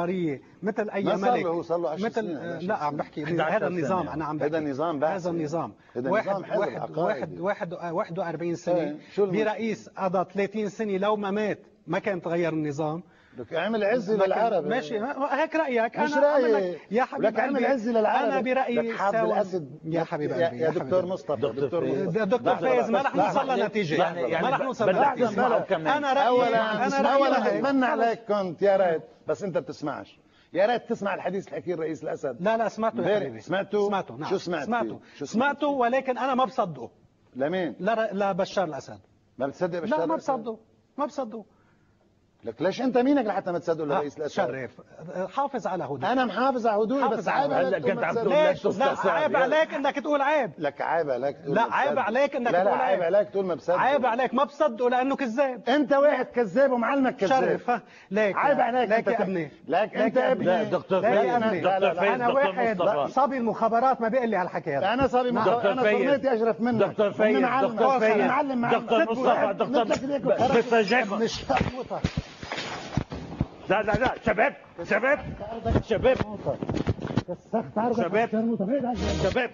مثل اي ما صار ملك. له، هو صار له 10 مثل سنين. لا عم بحكي هذا النظام، انا عم بحكي هذا النظام بعد هذا النظام هذا نظام حزب عقائدي. 41 سنه شو برئيس قضى 30 سنه، لو ما مات ما كان تغير النظام. لك عمل عزة للعرب. ماشي هيك رايك. مش انا رايي يا حبيب لك عمل قلبي، عزة للعرب. انا برايي لك حافظ الاسد يا حبيب قلبي يا دكتور مصطفى. دكتور فايز، ما رح نوصل لنتيجه، ما رح نوصل لنتيجه. انا رايي اولا اتمنى هيك. عليك كنت يا ريت، بس انت بتسمعش. يا ريت تسمع الحديث اللي حكيه الرئيس الاسد. لا سمعته يا حبيبي. سمعته؟ نعم. شو سمعت؟ سمعته ولكن انا ما بصدقه. لمين؟ لا بشار الاسد. ما بتصدق بشار لا الاسد؟ ما بصدقه. لك ليش انت مينك لحتى ما تصدق للرئيس الاسد؟ شرف، حافظ على هدوء. انا محافظ على هدوءي، بس عيب عليك كنت عم تقول لا عيب عليك انك تقول عيب. لك عيب عليك تقول لا عيب عليك انك لا تقول عيب. عيب عليك تقول ما بصدق. عيب عليك ما بصدقه لانه كذاب. انت واحد كذاب ومعلمك كذاب. شرف ليك عيب عليك. ليك يا ابني. لك انت ابني. لا دكتور فايز، انا واحد صبي المخابرات ما بيقول لي هالحكي هذا. انا صبي مخابرات، انا صرنيتي اشرف منك. دكتور فايز، دكتور فايز، دكتور مصطفى، دكتور بتفاجئني. لا شباب شباب شباب شباب